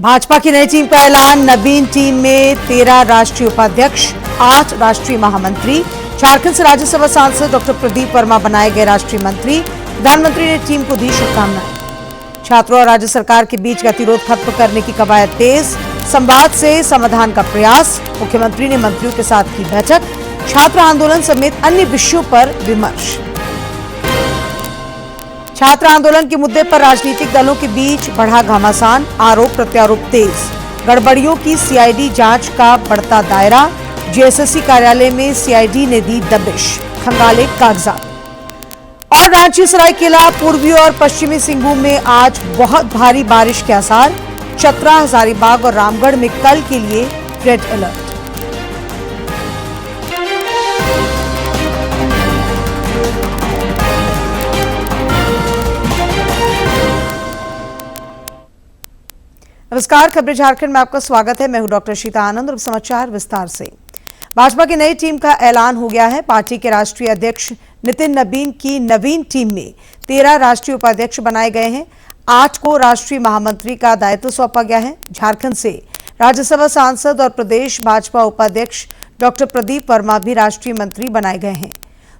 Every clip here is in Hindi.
भाजपा की नई टीम का ऐलान। नवीन टीम में 13 राष्ट्रीय उपाध्यक्ष, 8 राष्ट्रीय महामंत्री। झारखंड से राज्यसभा सांसद डॉक्टर प्रदीप वर्मा बनाए गए राष्ट्रीय मंत्री। प्रधानमंत्री ने टीम को दी शुभकामनाएं। छात्रों और राज्य सरकार के बीच गतिरोध खत्म करने की कवायद तेज। संवाद से समाधान का प्रयास। मुख्यमंत्री ने मंत्रियों के साथ की बैठक। छात्र आंदोलन समेत अन्य विषयों पर विमर्श। छात्र आंदोलन के मुद्दे पर राजनीतिक दलों के बीच बढ़ा घमासान। आरोप प्रत्यारोप तेज। गड़बड़ियों की सीआईडी जांच का बढ़ता दायरा। जेएसएससी कार्यालय में सीआईडी ने दी दबिश, खंगाले कागजात। और रांची, सरायकेला, पूर्वी और पश्चिमी सिंहभूम में आज बहुत भारी बारिश के आसार। चतरा, हजारीबाग और रामगढ़ में कल के लिए रेड अलर्ट। नमस्कार, खबरें झारखंड में आपका स्वागत है। मैं हूं डॉक्टर शीता आनंद और समाचार विस्तार से। भाजपा की नई टीम का ऐलान हो गया है। पार्टी के राष्ट्रीय अध्यक्ष नितिन नबीन की नवीन टीम में 13 राष्ट्रीय उपाध्यक्ष बनाए गए हैं। 8 को राष्ट्रीय महामंत्री का दायित्व सौंपा गया है। झारखंड से राज्यसभा सांसद और प्रदेश भाजपा उपाध्यक्ष डॉक्टर प्रदीप वर्मा भी राष्ट्रीय मंत्री बनाए गए हैं।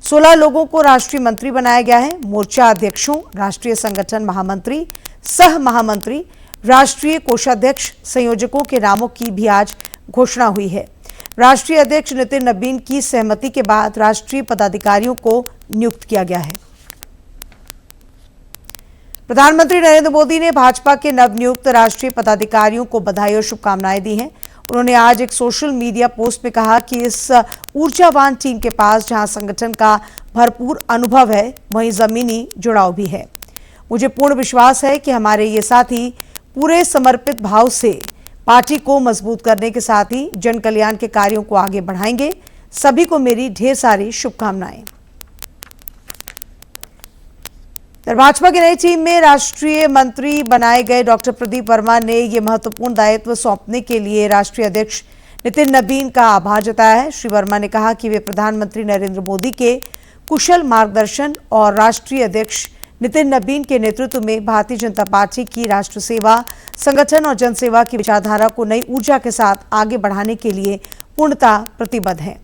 16 लोगों को राष्ट्रीय मंत्री बनाया गया है। मोर्चा अध्यक्षों, राष्ट्रीय संगठन महामंत्री, सह महामंत्री, राष्ट्रीय कोषाध्यक्ष, संयोजकों के नामों की भी आज घोषणा हुई है। राष्ट्रीय अध्यक्ष नितिन नबीन की सहमति के बाद राष्ट्रीय पदाधिकारियों को नियुक्त किया गया है। प्रधानमंत्री नरेंद्र मोदी ने भाजपा के नवनियुक्त राष्ट्रीय पदाधिकारियों को बधाई और शुभकामनाएं दी हैं। उन्होंने आज एक सोशल मीडिया पोस्ट में कहा कि इस ऊर्जावान टीम के पास जहां संगठन का भरपूर अनुभव है, वहीं जमीनी जुड़ाव भी है। मुझे पूर्ण विश्वास है कि हमारे ये साथी पूरे समर्पित भाव से पार्टी को मजबूत करने के साथ ही जन कल्याण के कार्यों को आगे बढ़ाएंगे। सभी को मेरी ढेर सारी शुभकामनाएं। भाजपा की नई टीम में राष्ट्रीय मंत्री बनाए गए डॉक्टर प्रदीप वर्मा ने यह महत्वपूर्ण दायित्व सौंपने के लिए राष्ट्रीय अध्यक्ष नितिन नबीन का आभार जताया है। श्री वर्मा ने कहा कि वे प्रधानमंत्री नरेंद्र मोदी के कुशल मार्गदर्शन और राष्ट्रीय अध्यक्ष नितिन नबीन के नेतृत्व में भारतीय जनता पार्टी की राष्ट्र सेवा, संगठन और जनसेवा की विचारधारा को नई ऊर्जा के साथ आगे बढ़ाने के लिए पूर्णतः प्रतिबद्ध हैं।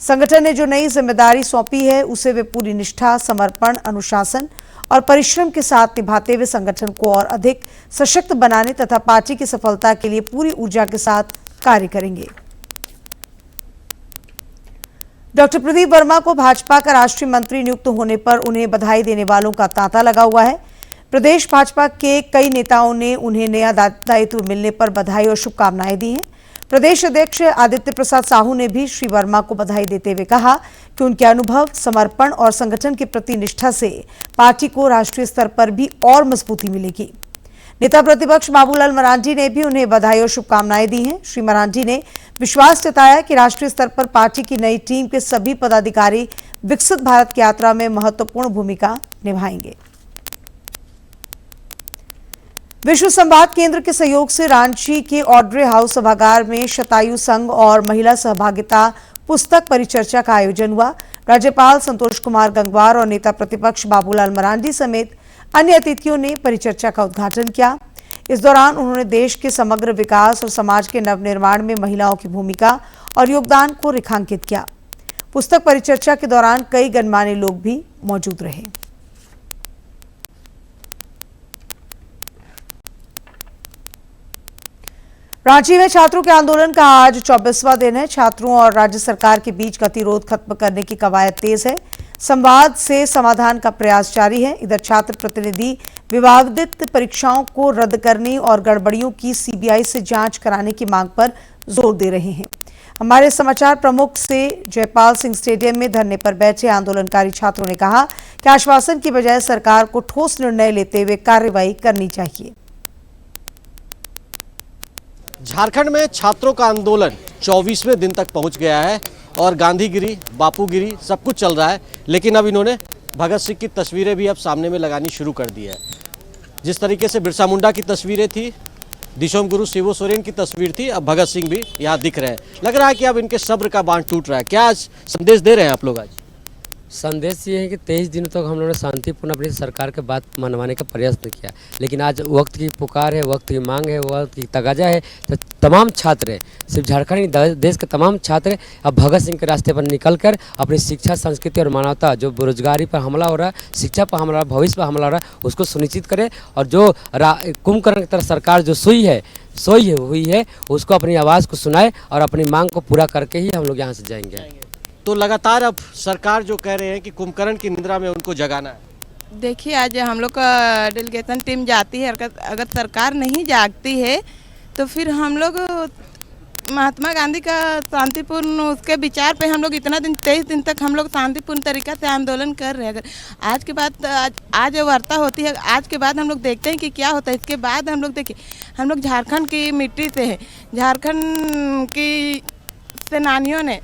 संगठन ने जो नई जिम्मेदारी सौंपी है, उसे वे पूरी निष्ठा, समर्पण, अनुशासन और परिश्रम के साथ निभाते हुए संगठन को और अधिक सशक्त बनाने तथा पार्टी की सफलता के लिए पूरी ऊर्जा के साथ कार्य करेंगे। डॉक्टर प्रदीप वर्मा को भाजपा का राष्ट्रीय मंत्री नियुक्त होने पर उन्हें बधाई देने वालों का तांता लगा हुआ है। प्रदेश भाजपा के कई नेताओं ने उन्हें नया दायित्व मिलने पर बधाई और शुभकामनाएं दी हैं। प्रदेश अध्यक्ष आदित्य प्रसाद साहू ने भी श्री वर्मा को बधाई देते हुए कहा कि उनके अनुभव, समर्पण और संगठन के प्रति निष्ठा से पार्टी को राष्ट्रीय स्तर पर भी और मजबूती मिलेगी। नेता प्रतिपक्ष बाबूलाल मरांडी ने भी उन्हें बधाई और शुभकामनाएं दी हैं। श्री मरांडी ने विश्वास जताया कि राष्ट्रीय स्तर पर पार्टी की नई टीम के सभी पदाधिकारी विकसित भारत की यात्रा में महत्वपूर्ण भूमिका निभाएंगे। विश्व संवाद केंद्र के सहयोग से रांची के ऑड्रे हाउस सभागार में शतायु संघ और महिला सहभागिता पुस्तक परिचर्चा का आयोजन हुआ। राज्यपाल संतोष कुमार गंगवार और नेता प्रतिपक्ष बाबूलाल मरांडी समेत अन्य अतिथियों ने परिचर्चा का उद्घाटन किया। इस दौरान उन्होंने देश के समग्र विकास और समाज के नवनिर्माण में महिलाओं की भूमिका और योगदान को रेखांकित किया। पुस्तक परिचर्चा के दौरान कई गणमान्य लोग भी मौजूद रहे। रांची में छात्रों के आंदोलन का आज 24वां दिन है। छात्रों और राज्य सरकार के बीच गतिरोध खत्म करने की कवायद तेज है। संवाद से समाधान का प्रयास जारी है। इधर छात्र प्रतिनिधि विवादित परीक्षाओं को रद्द करने और गड़बड़ियों की सीबीआई से जांच कराने की मांग पर जोर दे रहे हैं। हमारे समाचार प्रमुख से जयपाल सिंह स्टेडियम में धरने पर बैठे आंदोलनकारी छात्रों ने कहा कि आश्वासन की बजाय सरकार को ठोस निर्णय लेते हुए कार्रवाई करनी चाहिए। झारखंड में छात्रों का आंदोलन 24वें दिन तक पहुंच गया है और गांधीगिरी, बापूगिरी सब कुछ चल रहा है। लेकिन अब इन्होंने भगत सिंह की तस्वीरें भी अब सामने में लगानी शुरू कर दी है। जिस तरीके से बिरसा मुंडा की तस्वीरें थी, दिशोम गुरु शिबू सोरेन की तस्वीर थी, अब भगत सिंह भी यहाँ दिख रहे हैं। लग रहा है कि अब इनके सब्र का बांध टूट रहा है। क्या आज संदेश दे रहे हैं आप लोग? आज संदेश ये है कि 23 दिनों तक हम लोगों ने शांतिपूर्ण अपनी सरकार के बात मनवाने का प्रयत्न किया, लेकिन आज वक्त की पुकार है, वक्त की मांग है, वक्त की तगाजा है। तो तमाम छात्र, सिर्फ झारखंड नहीं देश के तमाम छात्र अब भगत सिंह के रास्ते पर निकलकर अपनी शिक्षा, संस्कृति और मानवता, जो बेरोजगारी पर हमला हो रहा है, शिक्षा पर हमला, भविष्य पर हमला हो रहा है, उसको सुनिश्चित करें। और जो कुंभकर्ण की तरह सरकार जो सोई हुई है उसको अपनी आवाज़ को सुनाए और अपनी मांग को पूरा करके ही हम लोग यहाँ से जाएंगे। तो लगातार अब सरकार जो कह रहे हैं कि कुंभकर्ण की निद्रा में उनको जगाना है। देखिए, आज हम लोग का डेलीगेशन टीम जाती है, अगर सरकार नहीं जागती है तो फिर हम लोग महात्मा गांधी का शांतिपूर्ण उसके विचार पे हम लोग इतना दिन 23 दिन तक हम लोग शांतिपूर्ण तरीका से आंदोलन कर रहे हैं। अगर आज के बाद आज वार्ता होती है, आज के बाद हम लोग देखते हैं कि क्या होता है। इसके बाद हम लोग देखिए, हम लोग झारखंड की मिट्टी से हैं, झारखंड की सेनानियों ने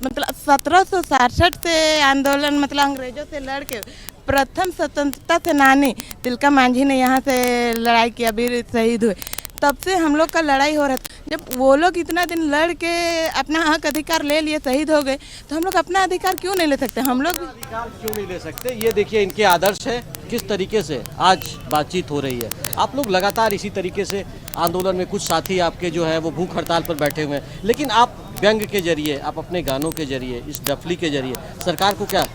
मतलब 1767 से आंदोलन मतलब अंग्रेजों से लड़ के प्रथम स्वतंत्रता सेनानी तिलका मांझी ने यहाँ से लड़ाई किया, वीर शहीद हुए। तब से हम लोग का लड़ाई हो रहा था। जब वो लोग इतना दिन लड़ के अपना हक अधिकार ले लिए, शहीद हो गए, तो हम लोग अपना अधिकार क्यों नहीं ले सकते? हम लोग अधिकार क्यों नहीं ले सकते? ये देखिए इनके आदर्श है, किस तरीके से आज बातचीत हो रही है। आप लोग लगातार इसी तरीके से आंदोलन में, कुछ साथी आपके जो है वो भूख हड़ताल पर बैठे हुए हैं, लेकिन आप व्यंग के जरिए, आप अपने गानों के जरिए, इस डफली के जरिए सरकार को क्या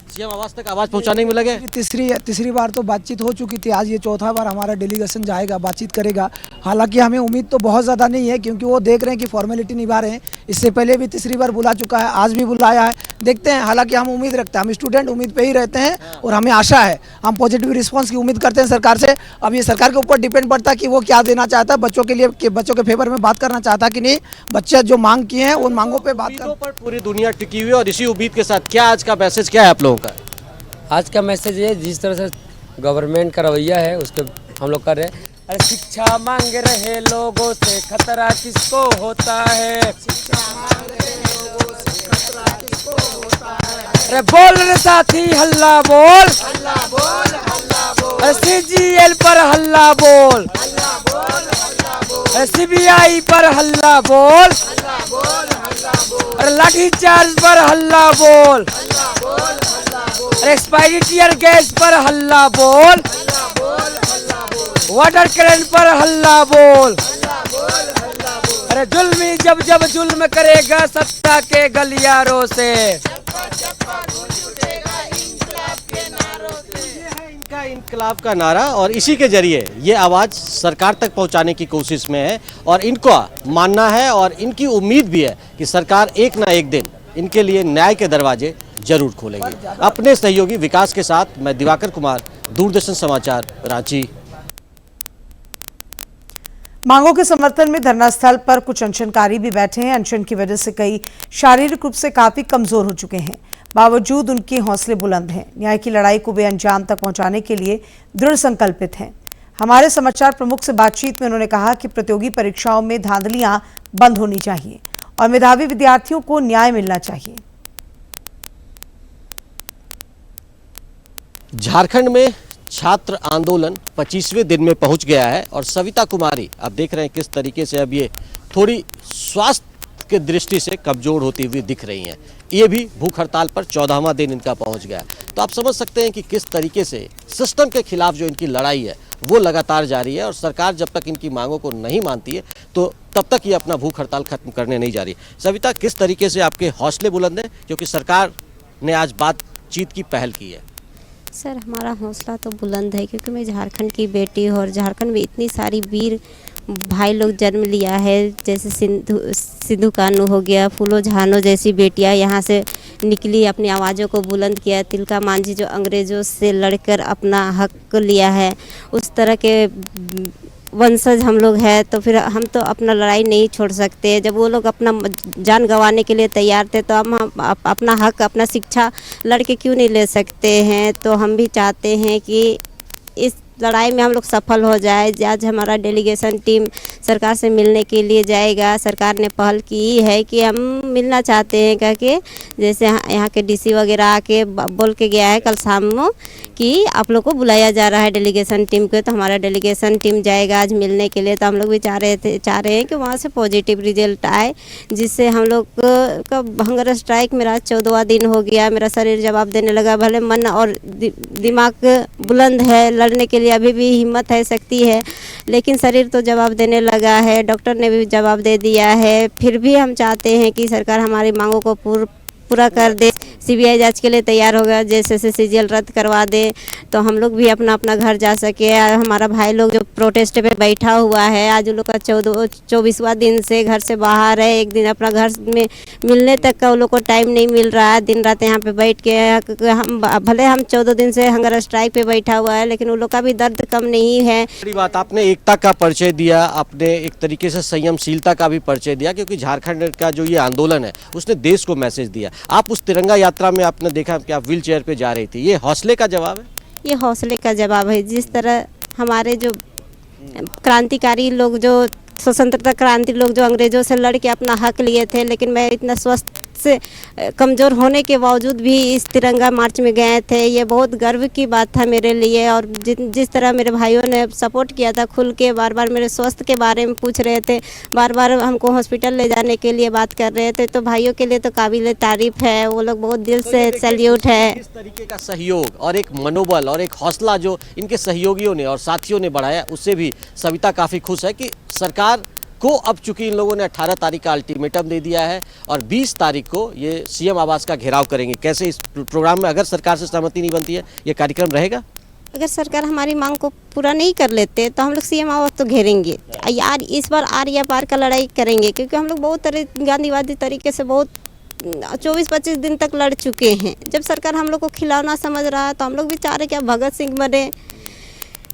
सीएम आवाज तक आवाज पहुंचाने में लगे? तीसरी बार तो बातचीत हो चुकी थी, आज ये चौथा बार हमारा डेलीगेशन जाएगा, बातचीत करेगा। हालांकि हमें उम्मीद तो बहुत ज़्यादा नहीं है, क्योंकि वो देख रहे हैं कि फॉर्मेलिटी निभा रहे हैं। इससे पहले भी तीसरी बार बुला चुका है, आज भी बुलाया है, देखते हैं। हालांकि हम उम्मीद रखते हैं, हम स्टूडेंट उम्मीद पे ही रहते हैं और हमें आशा है, हम पॉजिटिव रिस्पॉन्स की उम्मीद करते हैं सरकार से। अब ये सरकार के ऊपर डिपेंड पड़ता है कि वो क्या देना चाहता है बच्चों के लिए, कि बच्चों के फेवर में बात करना चाहता है कि नहीं। बच्चे जो मांग किए हैं उन मांगों पर बात पर पूरी दुनिया टिकी हुई है और इसी उम्मीद के साथ क्या आज का मैसेज क्या है आप लोगों का? आज का मैसेज ये, जिस तरह से गवर्नमेंट का रवैया है उसके हम लोग कर रहे हैं। अरे शिक्षा मांग रहे लोगों से खतरा किसको होता है? अरे बोल रे साथी हल्ला बोल, अरे सीजीएल पर हल्ला बोल, अरे सीबीआई पर हल्ला बोल, अरे लाठीचार्ज पर हल्ला बोल, एक्सपायरी टीयर गैस पर हल्ला बोल, वाटर करंट पर हल्ला बोल। अरे जुल्मी जब जब जुल्म करेगा सत्ता के गलियारों से। इनका इनकलाब का नारा, और इसी के जरिए ये आवाज सरकार तक पहुंचाने की कोशिश में है और इनको मानना है और इनकी उम्मीद भी है कि सरकार एक ना एक दिन इनके लिए न्याय के दरवाजे जरूर खोलेगी। अपने सहयोगी विकास के साथ मैं दिवाकर कुमार, दूरदर्शन समाचार, रांची। मांगों के समर्थन में धरना स्थल पर कुछ अनशनकारी भी बैठे हैं। अनशन की वजह से कई शारीरिक रूप से काफी कमजोर हो चुके हैं, बावजूद उनके हौसले बुलंद हैं। न्याय की लड़ाई को वे अंजाम तक पहुंचाने के लिए दृढ़ संकल्पित हैं। हमारे समाचार प्रमुख से बातचीत में उन्होंने कहा कि प्रतियोगी परीक्षाओं में धांधलियां बंद होनी चाहिए और मेधावी विद्यार्थियों को न्याय मिलना चाहिए। झारखंड में छात्र आंदोलन 25वें दिन में पहुंच गया है और सविता कुमारी आप देख रहे हैं किस तरीके से अब ये थोड़ी स्वास्थ्य के दृष्टि से कमजोर होती हुई दिख रही हैं। ये भी भूख हड़ताल पर 14वां दिन इनका पहुंच गया है। तो आप समझ सकते हैं कि किस तरीके से सिस्टम के खिलाफ जो इनकी लड़ाई है वो लगातार जारी है और सरकार जब तक इनकी मांगों को नहीं मानती है तो तब तक ये अपना भूख हड़ताल खत्म करने नहीं जा रही। सविता, किस तरीके से आपके हौसले बुलंद हैं क्योंकि सरकार ने आज बातचीत की पहल की है? सर, हमारा हौसला तो बुलंद है क्योंकि मैं झारखंड की बेटी हूँ और झारखंड में इतनी सारी वीर भाई लोग जन्म लिया है, जैसे सिद्धू कान्हू हो गया, फूलो झानो जैसी बेटियाँ यहाँ से निकली, अपनी आवाज़ों को बुलंद किया। तिलका मांझी जो अंग्रेज़ों से लड़कर अपना हक लिया है, उस तरह के वंशज हम लोग हैं, तो फिर हम तो अपना लड़ाई नहीं छोड़ सकते। जब वो लोग अपना जान गंवाने के लिए तैयार थे तो हम अपना हक, अपना शिक्षा लड़के क्यों नहीं ले सकते हैं? तो हम भी चाहते हैं कि इस लड़ाई में हम लोग सफल हो जाए। आज हमारा डेलीगेशन टीम सरकार से मिलने के लिए जाएगा। सरकार ने पहल की है कि हम मिलना चाहते हैं करके, जैसे यहाँ के डीसी वगैरह आके बोल के गया है कल शाम में कि आप लोग को बुलाया जा रहा है डेलीगेशन टीम को, तो हमारा डेलीगेशन टीम जाएगा आज मिलने के लिए। तो हम लोग भी चाह रहे हैं कि वहाँ से पॉजिटिव रिजल्ट आए, जिससे हम लोग का हंगर स्ट्राइक मेरा 14वां दिन हो गया। मेरा शरीर जवाब देने लगा, भले मन और दिमाग बुलंद है, लड़ने के लिए अभी भी हिम्मत है, शक्ति है, लेकिन शरीर तो जवाब देने लगा है। डॉक्टर ने भी जवाब दे दिया है। फिर भी हम चाहते हैं कि सरकार हमारी मांगों को पूरा कर दे। सीबीआई जांच के लिए तैयार होगा, जैसे सीजीएल रद्द करवा दे तो हम लोग भी अपना अपना घर जा सके। हमारा भाई लोग जो प्रोटेस्ट पे बैठा हुआ है, आज उन लोग का 24वां दिन से घर से बाहर है। एक दिन अपना घर में मिलने तक का उन लोग को टाइम नहीं मिल रहा है। दिन रात यहाँ पे बैठ के हम भले हम 14 दिन से हंगर स्ट्राइक पे बैठा हुआ है, लेकिन उन लोग का भी दर्द कम नहीं है। बड़ी बात, आपने एकता का परिचय दिया, आपने एक तरीके से संयमशीलता का भी परिचय दिया, क्योंकि झारखंड का जो ये आंदोलन है उसने देश को मैसेज दिया। आप उस तिरंगा यात्रा में आपने देखा कि आप व्हील चेयर पे जा रही थी, ये हौसले का जवाब है? ये हौसले का जवाब है। जिस तरह हमारे जो क्रांतिकारी लोग, जो स्वतंत्रता क्रांति लोग जो अंग्रेजों से लड़ के अपना हक लिए थे, लेकिन मैं इतना स्वस्थ से कमज़ोर होने के बावजूद भी इस तिरंगा मार्च में गए थे, ये बहुत गर्व की बात था मेरे लिए। और जिस तरह मेरे भाइयों ने सपोर्ट किया था, खुल के बार बार मेरे स्वास्थ्य के बारे में पूछ रहे थे, बार बार हमको हॉस्पिटल ले जाने के लिए बात कर रहे थे, तो भाइयों के लिए तो काबिल तारीफ है। वो लोग बहुत दिल से सैल्यूट है। इस तरीके का सहयोग और एक मनोबल और एक हौसला जो इनके सहयोगियों ने और साथियों ने बढ़ाया, उससे भी सविता काफ़ी खुश है कि सरकार को अब चूंकि इन लोगों ने 18 तारीख का अल्टीमेटम दे दिया है और 20 तारीख को ये सीएम आवास का घेराव करेंगे। कैसे इस प्रोग्राम में अगर सरकार से सहमति नहीं बनती है, ये कार्यक्रम रहेगा? अगर सरकार हमारी मांग को पूरा नहीं कर लेते तो हम लोग सीएम आवास तो घेरेंगे यार। इस बार आर या पार का लड़ाई करेंगे, क्योंकि हम लोग बहुत गांधीवादी तरीके से बहुत 24-25 दिन तक लड़ चुके हैं। जब सरकार हम लोग को खिलौना समझ रहा है, तो हम लोग भी चाह रहे क्या भगत सिंह बने,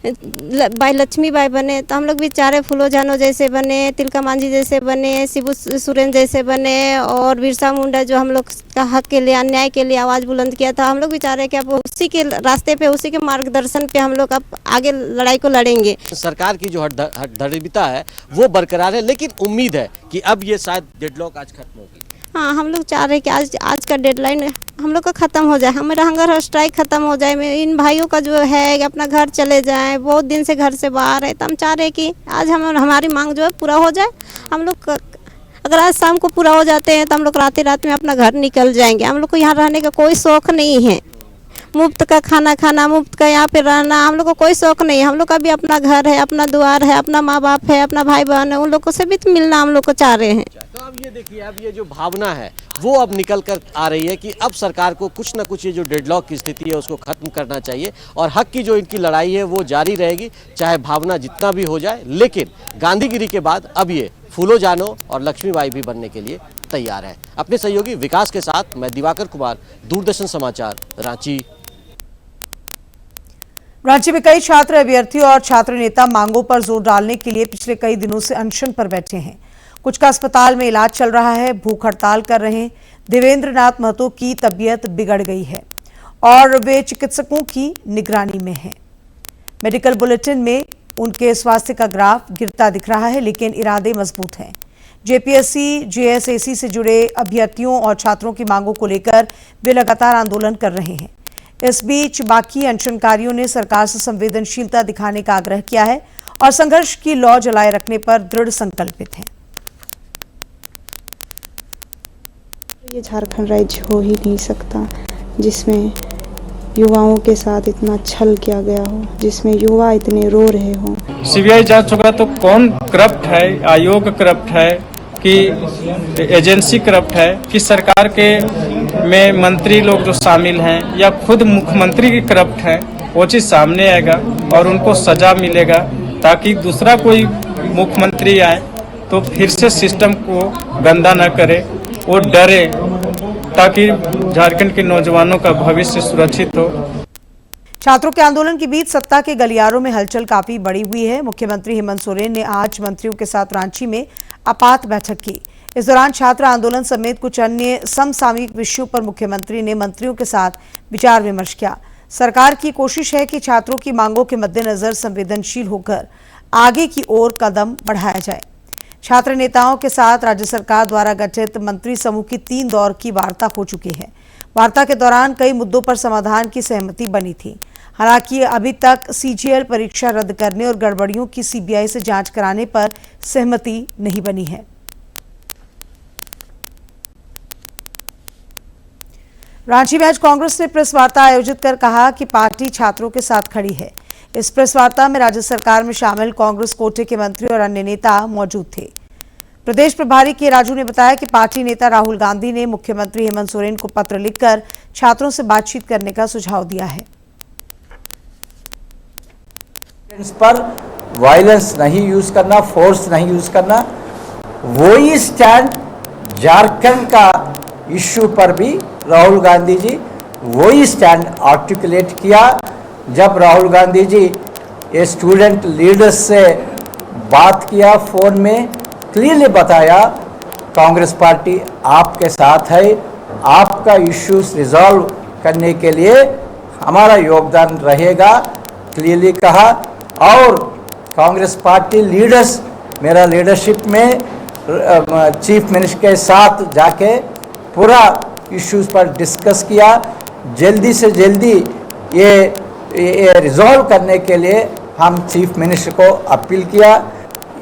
लक्ष्मीबाई बने, तो हम लोग भी चाह रहे फूलो झानो जैसे बने, तिलका मांझी जैसे बने, शिबू सोरेन जैसे बने, और बिरसा मुंडा जो हम लोग का हक के लिए, अन्याय के लिए आवाज़ बुलंद किया था, हम लोग भी चाह रहे हैं कि अब उसी के रास्ते पे, उसी के मार्गदर्शन पे हम लोग अब आगे लड़ाई को लड़ेंगे। सरकार की जो हठधर्मिता है वो बरकरार है, लेकिन उम्मीद है कि अब ये शायद डेडलॉक आज खत्म होगी। हाँ, हम लोग चाह रहे हैं कि आज का डेडलाइन हम लोग का ख़त्म हो जाए, हमारा हंगर स्ट्राइक ख़त्म हो जाए। इन भाइयों का जो है कि अपना घर चले जाएं, बहुत दिन से घर से बाहर है, तो हम चाह रहे हैं कि आज हमारी मांग जो है पूरा हो जाए। हम लोग अगर आज शाम को पूरा हो जाते हैं तो हम लोग रात में अपना घर निकल जाएंगे। हम लोग को यहाँ रहने का कोई शौक़ नहीं है, मुफ्त का खाना खाना, मुफ्त का यहाँ पे रहना हम लोग को कोई शौक़ नहीं है। हम लोग का भी अपना घर है, अपना द्वार है, अपना माँ बाप है, अपना भाई बहन है, उन लोगों से भी तो मिलना हम लोग को चाह रहे हैं। तो अब ये देखिए, अब ये जो भावना है वो अब निकल कर आ रही है कि अब सरकार को कुछ ना कुछ ये जो डेडलॉक की स्थिति है उसको खत्म करना चाहिए, और हक की जो इनकी लड़ाई है वो जारी रहेगी, चाहे भावना जितना भी हो जाए। लेकिन गांधीगिरी के बाद अब ये फूलो जानो और लक्ष्मीबाई भी बनने के लिए तैयार है। अपने सहयोगी विकास के साथ मैं दिवाकर कुमार, दूरदर्शन समाचार, रांची। रांची में कई छात्र अभ्यर्थियों और छात्र नेता मांगों पर जोर डालने के लिए पिछले कई दिनों से अनशन पर बैठे हैं। कुछ का अस्पताल में इलाज चल रहा है, भूख हड़ताल कर रहे हैं। देवेंद्र नाथ महतो की तबीयत बिगड़ गई है और वे चिकित्सकों की निगरानी में हैं। मेडिकल बुलेटिन में उनके स्वास्थ्य का ग्राफ गिरता दिख रहा है, लेकिन इरादे मजबूत हैं। जेपीएससी, जेएसएसी से जुड़े अभ्यर्थियों और छात्रों की मांगों को लेकर वे लगातार आंदोलन कर रहे हैं। इस बीच बाकी अनशनकारियों ने सरकार से संवेदनशीलता दिखाने का आग्रह किया है और संघर्ष की लौ जलाए रखने पर दृढ़ संकल्पित हैं। ये झारखंड राज्य हो ही नहीं सकता जिसमें युवाओं के साथ इतना छल किया गया हो, जिसमें युवा इतने रो रहे हों। सीबीआई जांच होगा तो कौन करप्ट है, आयोग करप्ट है कि एजेंसी करप्ट है, कि सरकार के में मंत्री लोग जो शामिल हैं या खुद मुख्यमंत्री की करप्ट है, वो चीज़ सामने आएगा और उनको सजा मिलेगा, ताकि दूसरा कोई मुख्यमंत्री आए तो फिर से सिस्टम को गंदा न करे, वो डरे, ताकि झारखंड के नौजवानों का भविष्य सुरक्षित हो। छात्रों के आंदोलन के बीच सत्ता के गलियारों में हलचल काफी बढ़ी हुई है। मुख्यमंत्री हेमंत सोरेन ने आज मंत्रियों के साथ रांची में आपात बैठक की। इस दौरान छात्र आंदोलन समेत कुछ अन्य समसामयिक विषयों पर मुख्यमंत्री ने मंत्रियों के साथ विचार विमर्श किया। सरकार की कोशिश है कि छात्रों की मांगों के मद्देनजर संवेदनशील होकर आगे की ओर कदम बढ़ाया जाए। छात्र नेताओं के साथ राज्य सरकार द्वारा गठित मंत्री समूह की 3 दौर की वार्ता हो चुकी है। वार्ता के दौरान कई मुद्दों पर समाधान की सहमति बनी थी। हालांकि अभी तक सीजीएल परीक्षा रद्द करने और गड़बड़ियों की सीबीआई से जांच कराने पर सहमति नहीं बनी है। रांची में आज कांग्रेस ने प्रेस वार्ता आयोजित कर कहा कि पार्टी छात्रों के साथ खड़ी है। इस प्रेस वार्ता में राज्य सरकार में शामिल कांग्रेस कोटे के मंत्री और अन्य नेता मौजूद थे। प्रदेश प्रभारी के राजू ने बताया कि पार्टी नेता राहुल गांधी ने मुख्यमंत्री हेमंत सोरेन को पत्र लिखकर छात्रों से बातचीत करने का सुझाव दिया है। पर वायलेंस नहीं यूज करना, फोर्स नहीं यूज करना, वही स्टैंड झारखंड का इश्यू पर भी राहुल गांधी जी वही स्टैंड आर्टिकुलेट किया। जब राहुल गांधी जी ये स्टूडेंट लीडर्स से बात किया, फोन में क्लियरली बताया कांग्रेस पार्टी आपके साथ है, आपका इश्यूज रिजॉल्व करने के लिए हमारा योगदान रहेगा, क्लियरली कहा। और कांग्रेस पार्टी लीडर्स मेरा लीडरशिप में चीफ मिनिस्टर के साथ जाके पूरा इश्यूज पर डिस्कस किया। जल्दी से जल्दी ये रिजॉल्व करने के लिए हम चीफ मिनिस्टर को अपील किया।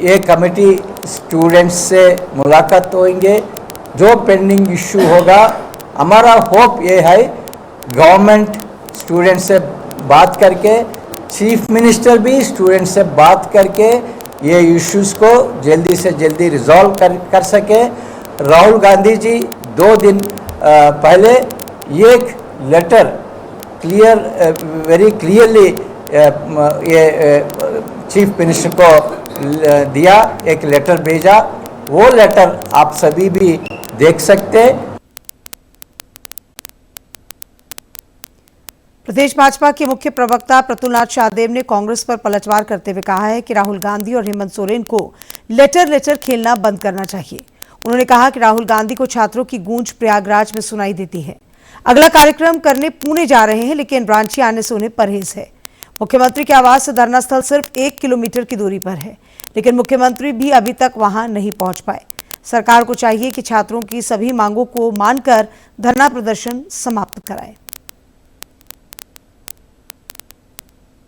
ये कमेटी स्टूडेंट्स से मुलाकात होंगे, जो पेंडिंग इश्यू होगा हमारा होप ये है गवर्नमेंट स्टूडेंट से बात करके, चीफ मिनिस्टर भी स्टूडेंट से बात करके ये इश्यूज को जल्दी से जल्दी रिजॉल्व कर सके। राहुल गांधी जी 2 दिन पहले एक लेटर वेरी क्लियरली ये चीफ मिनिस्टर को दिया, एक लेटर भेजा। वो लेटर आप सभी भी देख सकते हैं। प्रदेश भाजपा के मुख्य प्रवक्ता प्रतुलनाथ शाहदेव ने कांग्रेस पर पलटवार करते हुए कहा है कि राहुल गांधी और हेमंत सोरेन को लेटर खेलना बंद करना चाहिए। उन्होंने कहा कि राहुल गांधी को छात्रों की गूंज प्रयागराज में सुनाई देती है। अगला कार्यक्रम करने पुणे जा रहे हैं, लेकिन रांची आने से उन्हें परहेज है। मुख्यमंत्री के आवास से धरना स्थल सिर्फ 1 किलोमीटर की दूरी पर है, लेकिन मुख्यमंत्री भी अभी तक वहां नहीं पहुंच पाए। सरकार को चाहिए कि छात्रों की सभी मांगों को मानकर धरना प्रदर्शन समाप्त कराए।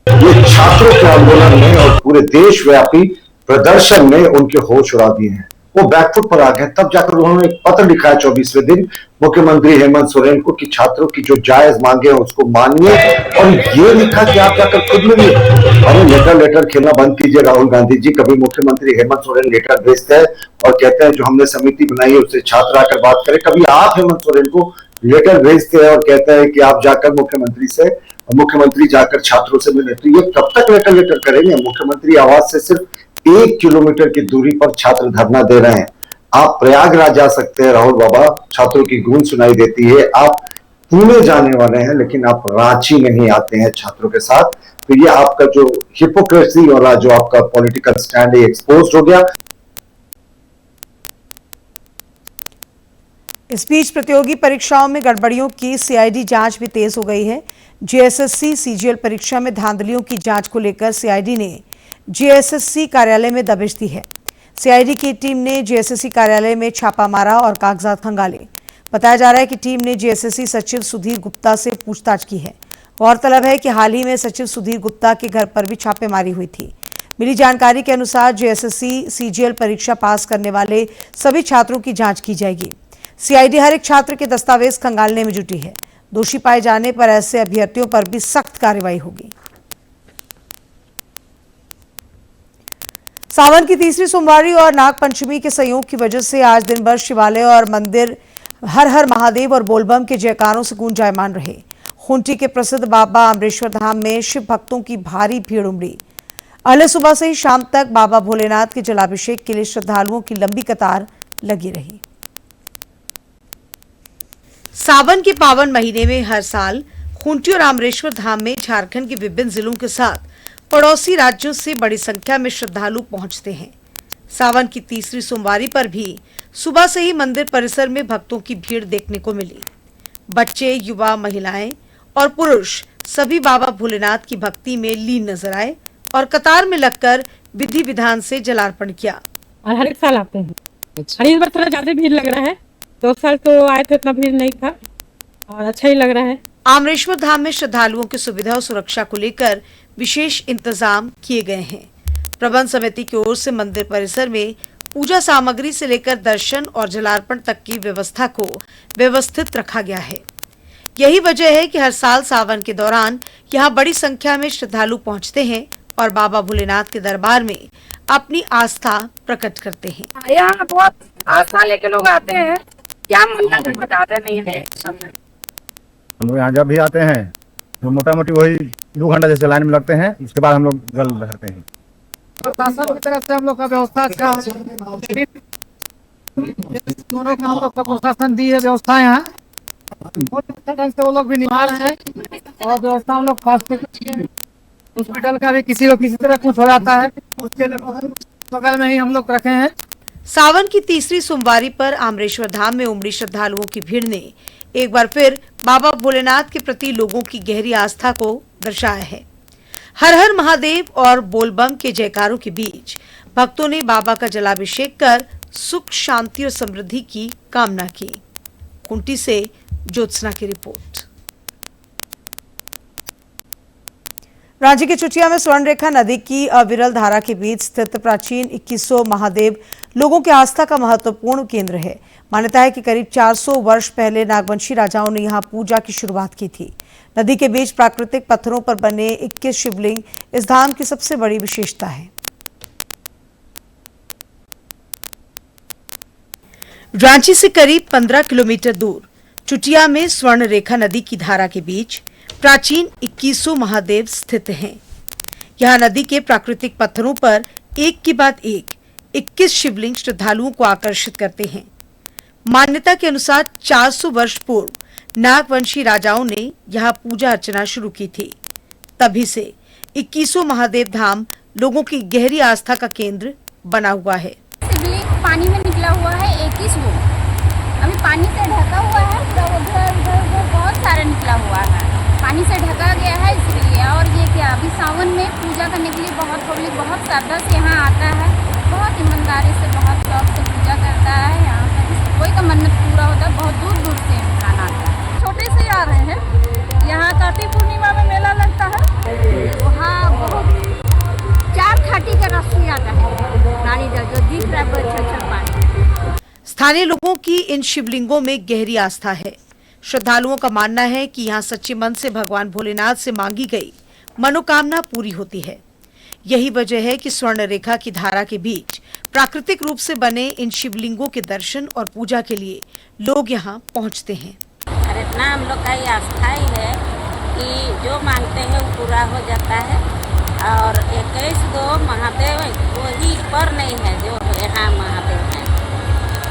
ये छात्रों के आंदोलन में और पूरे देशव्यापी प्रदर्शन में उनके होश उड़ा दिए हैं। वो बैकफुट पर आ गए। तब जाकर उन्होंने एक पत्र लिखा है 24वें दिन मुख्यमंत्री हेमंत सोरेन को कि छात्रों की जो जायज मांगे हैं उसको मानिए, और ये लिखा कि आप जाकर खुद मिलिए। अरे लेटर खेलना बंद कीजिए राहुल गांधी जी। कभी मुख्यमंत्री हेमंत सोरेन लेटर भेजते हैं और कहते हैं जो हमने समिति बनाई है उससे छात्र आकर बात करें। कभी आप हेमंत सोरेन को लेटर भेजते हैं और कहते हैं कि आप जाकर मुख्यमंत्री जाकर छात्रों से मिले। तो ये कब तक लेटर करेंगे? मुख्यमंत्री आवास से सिर्फ 1 किलोमीटर की दूरी पर छात्र धरना दे रहे हैं। आप प्रयागराज जा सकते हैं राहुल बाबा, छात्रों की गूंज सुनाई देती है। आप पुणे जाने वाले हैं, लेकिन आप रांची नहीं आते हैं छात्रों के साथ। तो ये आपका जो हिपोक्रेसी वाला जो आपका पॉलिटिकल स्टैंड है एक्सपोज हो गया। इस बीच प्रतियोगी परीक्षाओं में गड़बड़ियों की सीआईडी जांच भी तेज हो गई है। जेएसएससी सीजीएल परीक्षा में धांधलियों की जांच को लेकर सीआईडी ने जेएसएससी कार्यालय में दबिश दी है। सीआईडी की टीम ने जेएसएससी कार्यालय में छापा मारा और कागजात खंगाले। बताया जा रहा है कि टीम ने जेएसएससी सचिव सुधीर गुप्ता से पूछताछ की है। गौरतलब है कि हाल ही में सचिव सुधीर गुप्ता के घर पर भी छापेमारी हुई थी। मिली जानकारी के अनुसार जेएसएससी सीजीएल परीक्षा पास करने वाले सभी छात्रों की जांच की जाएगी। सीआईडी हर एक छात्र के दस्तावेज खंगालने में जुटी है। दोषी पाए जाने पर ऐसे अभ्यर्थियों पर भी सख्त कार्रवाई होगी। सावन की तीसरी सोमवारी और नागपंचमी के संयोग की वजह से आज दिन भर शिवालय और मंदिर हर हर महादेव और बोलबम के जयकारों से गूंजायमान रहे। खूंटी के प्रसिद्ध बाबा अमरेश्वर धाम में शिव भक्तों की भारी भीड़ उमड़ी। अगले सुबह से ही शाम तक बाबा भोलेनाथ के जलाभिषेक के लिए श्रद्धालुओं की लंबी कतार लगी रही। सावन के पावन महीने में हर साल खूंटी और अमरेश्वर धाम में झारखंड के विभिन्न जिलों के साथ पड़ोसी राज्यों से बड़ी संख्या में श्रद्धालु पहुंचते हैं। सावन की तीसरी सोमवारी पर भी सुबह से ही मंदिर परिसर में भक्तों की भीड़ देखने को मिली। बच्चे, युवा, महिलाएं और पुरुष सभी बाबा भोलेनाथ की भक्ति में लीन नजर आए और कतार में लगकर विधि विधान से जलार्पण किया। और हर एक साल आते हैं। और इस बार थोड़ा ज्यादा भीड़ लग रहा है। 2 साल तो आए थे, इतना भीड़ नहीं था और अच्छा ही लग रहा है। आमरेश्वर धाम में श्रद्धालुओं की सुविधा और सुरक्षा को लेकर विशेष इंतजाम किए गए हैं। प्रबंध समिति की ओर से मंदिर परिसर में पूजा सामग्री से लेकर दर्शन और जलार्पण तक की व्यवस्था को व्यवस्थित रखा गया है। यही वजह है कि हर साल सावन के दौरान यहाँ बड़ी संख्या में श्रद्धालु पहुँचते हैं और बाबा भोलेनाथ के दरबार में अपनी आस्था प्रकट करते हैं। यहाँ बहुत आस्था लेके लोग आते हैं, क्या मन्नत बताते नहीं है। हम लोग यहाँ जब भी आते हैं तो मोटा मोटी वही 2 घंटा जैसे लाइन में लगते हैं, उसके बाद हम लोग जल भरते हैं। प्रशासन की तरफ से हम लोग का व्यवस्था अच्छा है। दोनों का हम लोग का प्रशासन दी है व्यवस्था यहाँ बहुत अच्छे ढंग से वो लोग भी निभा रहे हैं। और व्यवस्था हम लोग हॉस्पिटल का भी किसी को किसी तरह कुछ हो जाता है उसके लिए बगल में ही हम लोग रखे हैं। सावन की तीसरी सोमवारी पर आमरेश्वर धाम में उमड़ी श्रद्धालुओं की भीड़ ने एक बार फिर बाबा भोलेनाथ के प्रति लोगों की गहरी आस्था को दर्शाया है। हर हर महादेव और बोलबम के जयकारों के बीच भक्तों ने बाबा का जलाभिषेक कर सुख, शांति और समृद्धि की कामना की। कुंटी से ज्योत्सना की रिपोर्ट। रांची के चुटिया में स्वर्ण रेखा नदी की अविरल धारा के बीच स्थित प्राचीन 2100 महादेव लोगों की आस्था का महत्वपूर्ण केंद्र है। मान्यता है कि करीब 400 वर्ष पहले नागवंशी राजाओं ने यहां पूजा की शुरुआत की थी। नदी के बीच प्राकृतिक पत्थरों पर बने 21 शिवलिंग इस धाम की सबसे बड़ी विशेषता है। रांची से करीब 15 किलोमीटर दूर चुटिया में स्वर्ण रेखा नदी की धारा के बीच प्राचीन 2100 महादेव स्थित हैं। यहाँ नदी के प्राकृतिक पत्थरों पर एक के बाद एक 21 शिवलिंग श्रद्धालुओं को आकर्षित करते हैं। मान्यता के अनुसार 400 वर्ष पूर्व नागवंशी राजाओं ने यहाँ पूजा अर्चना शुरू की थी। तभी से 2100 महादेव धाम लोगों की गहरी आस्था का केंद्र बना हुआ है। शिवलिंग पानी में निकला हुआ है 21 वो, अभी पानी से ढका हुआ है, तो उधर बहुत सारा निकला हुआ है, पानी से ढका गया है इसलिए। और ये क्या अभी सावन में पूजा करने के लिए बहुत पब्लिक बहुत श्रद्धा से यहाँ आता है, बहुत ईमानदारी से बहुत शौक से पूजा करता है। यहाँ पर कोई का मन्नत पूरा होता है, बहुत दूर दूर से इंसान आता है। छोटे से आ रहे हैं, यहाँ कार्तिक पूर्णिमा में मेला लगता है, वहाँ बहुत 4 घाटी का रास्ते आता है, नानी जो दिख रहा है छल पानी। स्थानीय लोगों की इन शिवलिंगों में गहरी आस्था है। श्रद्धालुओं का मानना है कि यहाँ सच्चे मन से भगवान भोलेनाथ से मांगी गई मनोकामना पूरी होती है। यही वजह है कि स्वर्ण रेखा की धारा के बीच प्राकृतिक रूप से बने इन शिवलिंगों के दर्शन और पूजा के लिए लोग यहाँ पहुँचते हैं। और इतना हम लोग का ये आस्था ही है कि जो मांगते हैं वो पूरा हो जाता है। और 21 गो महादेव वही पर नहीं है जो यहाँ महादेव है,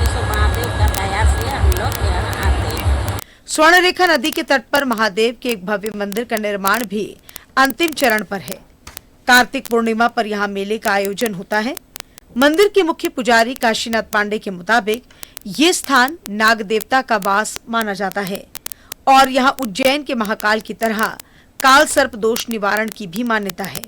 इस महादेव का दया से हम लोग यहाँ आते हैं। स्वर्ण रेखा नदी के तट पर महादेव के एक भव्य मंदिर का निर्माण भी अंतिम चरण पर है। कार्तिक पूर्णिमा पर यहाँ मेले का आयोजन होता है। मंदिर के मुख्य पुजारी काशीनाथ पांडे के मुताबिक ये स्थान नाग देवता का वास माना जाता है और यहाँ उज्जैन के महाकाल की तरह काल सर्प दोष निवारण की भी मान्यता है।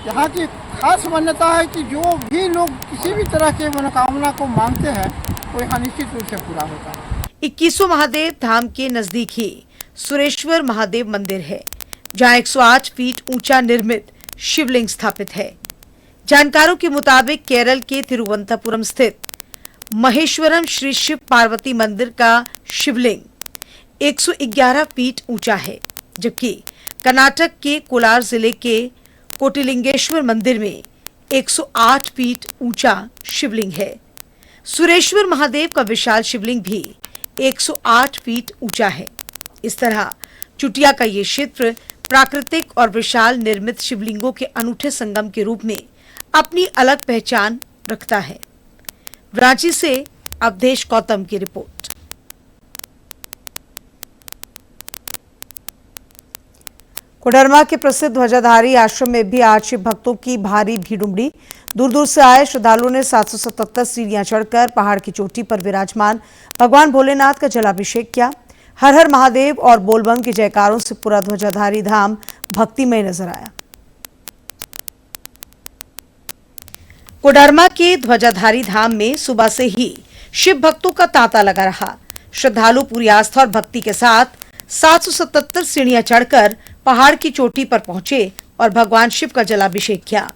यहाँ की खास मान्यता है कि जो भी लोग किसी भी तरह के मनोकामना को मांगते हैं वो यहाँ निश्चित रूप से पूरा होता है। 2100 महादेव धाम के नजदीक ही सुरेश्वर महादेव मंदिर है, जहाँ 108 फीट ऊंचा निर्मित शिवलिंग स्थापित है। जानकारों के मुताबिक केरल के तिरुवनंतपुरम स्थित महेश्वरम श्री शिव पार्वती मंदिर का शिवलिंग 111 फीट ऊंचा है, जबकि कर्नाटक के कोलार जिले के कोटिलिंगेश्वर मंदिर में 108 फीट ऊंचा शिवलिंग है। सुरेश्वर महादेव का विशाल शिवलिंग भी 108 फीट ऊंचा है। इस तरह चुटिया का ये क्षेत्र प्राकृतिक और विशाल निर्मित शिवलिंगों के अनूठे संगम के रूप में अपनी अलग पहचान रखता है। रांची से अवधेश गौतम की रिपोर्ट। कोडरमा के प्रसिद्ध ध्वजाधारी आश्रम में भी आज शिव भक्तों की भारी भीड़ उमड़ी। दूर दूर से आए श्रद्धालुओं ने 777 सीढ़ियां चढ़कर पहाड़ की चोटी पर विराजमान भगवान भोलेनाथ का जलाभिषेक किया। हर हर महादेव और बोलबम के जयकारों से पूरा ध्वजाधारी धाम भक्तिमय नजर आया। कोडरमा के ध्वजाधारी धाम में सुबह से ही शिव भक्तों का तांता लगा रहा। श्रद्धालु पूरी आस्था और भक्ति के साथ 777 सीढ़ियां चढ़कर पहाड़ की चोटी पर पहुंचे और भगवान शिव का जलाभिषेक किया।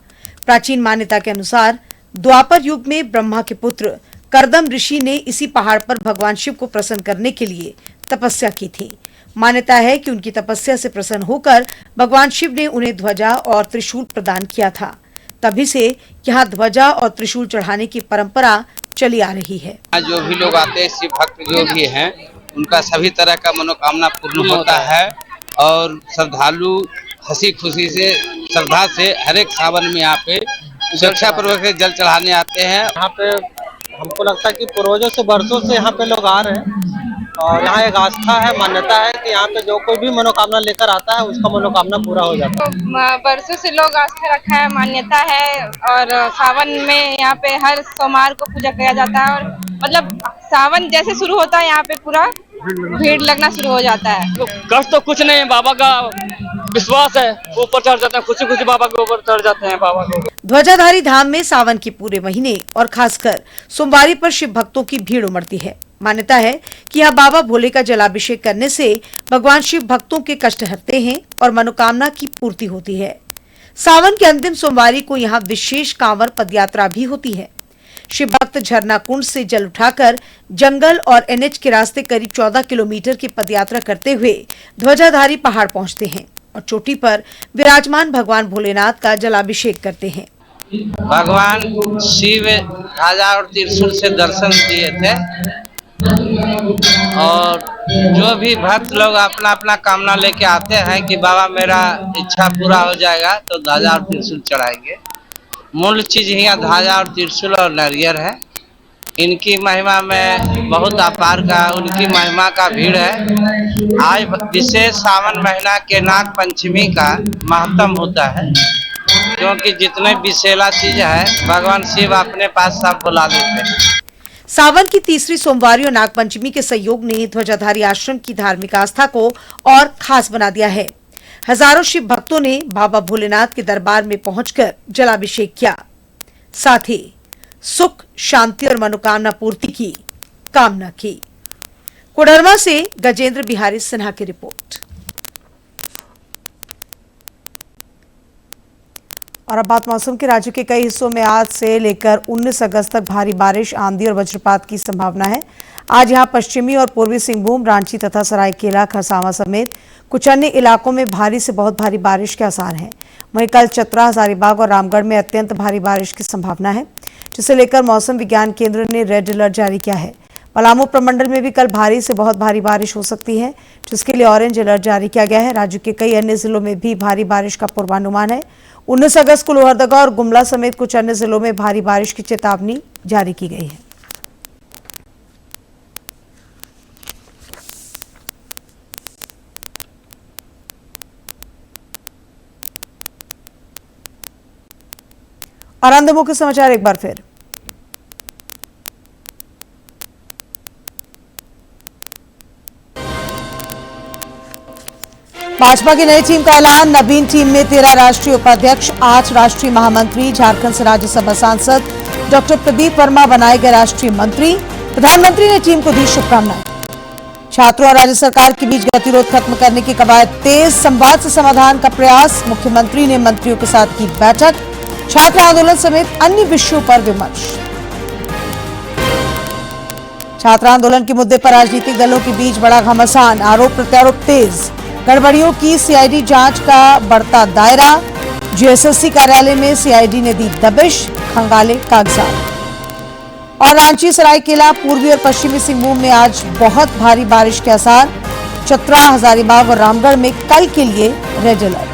प्राचीन मान्यता के अनुसार द्वापर युग में ब्रह्मा के पुत्र कर्दम ऋषि ने इसी पहाड़ पर भगवान शिव को प्रसन्न करने के लिए तपस्या की थी। मान्यता है कि उनकी तपस्या से प्रसन्न होकर भगवान शिव ने उन्हें ध्वजा और त्रिशूल प्रदान किया था। तभी से यहाँ ध्वजा और त्रिशूल चढ़ाने की परंपरा चली आ रही है। जो भी लोग आते हैं, शिव भक्त जो भी हैं, उनका सभी तरह का मनोकामना पूर्ण होता है और श्रद्धालु हंसी खुशी से श्रद्धा से हर एक सावन में यहाँ पे सुरक्षा पूर्वक जल चढ़ाने आते हैं। यहाँ पे हमको लगता है कि पूर्वजों से वर्षों से यहाँ पे लोग आ रहे हैं और यहाँ एक आस्था है, मान्यता है कि यहाँ पे जो कोई भी मनोकामना लेकर आता है उसका मनोकामना पूरा हो जाता है। वर्षों से लोग आस्था रखा है, मान्यता है और सावन में यहाँ पे हर सोमवार को पूजा किया जाता है और मतलब सावन जैसे शुरू होता है यहाँ पे पूरा भीड़ लगना शुरू हो जाता है। कष्ट तो कुछ नहीं, बाबा का विश्वास है, ऊपर चढ़ जाते हैं, खुशी खुशी बाबा के ऊपर चढ़ जाते हैं बाबा को। ध्वजाधारी धाम में सावन के पूरे महीने और खासकर सोमवारी पर शिव भक्तों की भीड़ उमड़ती है। मान्यता है कि यहाँ बाबा भोले का जलाभिषेक करने से भगवान शिव भक्तों के कष्ट हटते हैं और मनोकामना की पूर्ति होती है। सावन के अंतिम सोमवारी को यहाँ विशेष कांवर पदयात्रा भी होती है। शिव भक्त झरना कुंड से जल उठाकर जंगल और एनएच के रास्ते करीब 14 किलोमीटर की पदयात्रा करते हुए ध्वजाधारी पहाड़ पहुंचते हैं और चोटी पर विराजमान भगवान भोलेनाथ का जलाभिषेक करते हैं। भगवान शिव ध्वजा और त्रिशूल से दर्शन दिए थे और जो भी भक्त लोग अपना अपना कामना लेके आते हैं कि बाबा मेरा इच्छा पूरा हो जाएगा तो ध्वजा और त्रिशूल चढ़ाएंगे। मूल चीज यहाँ ध्वजा और त्रिशूल और नारियल है। इनकी महिमा में बहुत अपार का उनकी महिमा का भीड़ है। आज विशेष सावन महीना के नाग पंचमी का महत्व होता है क्योंकि जितने विशेला चीज है भगवान शिव अपने पास सब बुला लेते हैं। सावन की तीसरी सोमवारी और नागपंचमी के संयोग ने ध्वजाधारी आश्रम की धार्मिक आस्था को और खास बना दिया है। हजारों शिव भक्तों ने बाबा भोलेनाथ के दरबार में पहुंचकर जलाभिषेक किया, साथ ही सुख शांति और मनोकामना पूर्ति की कामना की। कोडरमा से गजेंद्र बिहारी सिन्हा की रिपोर्ट। और अब बात मौसम की। राज्य के कई हिस्सों में आज से लेकर 19 अगस्त तक भारी बारिश, आंधी और वज्रपात की संभावना है। आज यहां पश्चिमी और पूर्वी सिंहभूम, रांची तथा सरायकेला खरसावां समेत कुछ अन्य इलाकों में भारी से बहुत भारी बारिश के आसार हैं। वहीं कल चतरा, हजारीबाग और रामगढ़ में अत्यंत भारी बारिश की संभावना है, जिसे लेकर मौसम विज्ञान केंद्र ने रेड अलर्ट जारी किया है। पलामू प्रमंडल में भी कल भारी से बहुत भारी बारिश हो सकती है, जिसके लिए ऑरेंज अलर्ट जारी किया गया है। राज्य के कई अन्य जिलों में भी भारी बारिश का पूर्वानुमान है। 19 अगस्त को लोहरदगा और गुमला समेत कुछ अन्य जिलों में भारी बारिश की चेतावनी जारी की गई है। और अंत मुख्य समाचार एक बार फिर। भाजपा की नई टीम का ऐलान। नवीन टीम में 13 राष्ट्रीय उपाध्यक्ष, 8 राष्ट्रीय महामंत्री। झारखंड से राज्यसभा सांसद डॉक्टर प्रदीप वर्मा बनाए गए राष्ट्रीय मंत्री। प्रधानमंत्री ने टीम को दी शुभकामनाएं। छात्रों और राज्य सरकार के बीच गतिरोध खत्म करने की कवायद तेज। संवाद से समाधान का प्रयास। मुख्यमंत्री ने मंत्रियों के साथ की बैठक। छात्र आंदोलन समेत अन्य विषयों पर विमर्श। छात्र आंदोलन के मुद्दे पर राजनीतिक दलों के बीच बड़ा घमासान। आरोप प्रत्यारोप तेज। गड़बड़ियों की सीआईडी जांच का बढ़ता दायरा। जीएसएससी कार्यालय में सीआईडी ने दी दबिश, खंगाले कागजात। और रांची, सरायकेला, पूर्वी और पश्चिमी सिंहभूम में आज बहुत भारी बारिश के आसार। चतरा, हजारीबाग और रामगढ़ में कल के लिए रेड अलर्ट।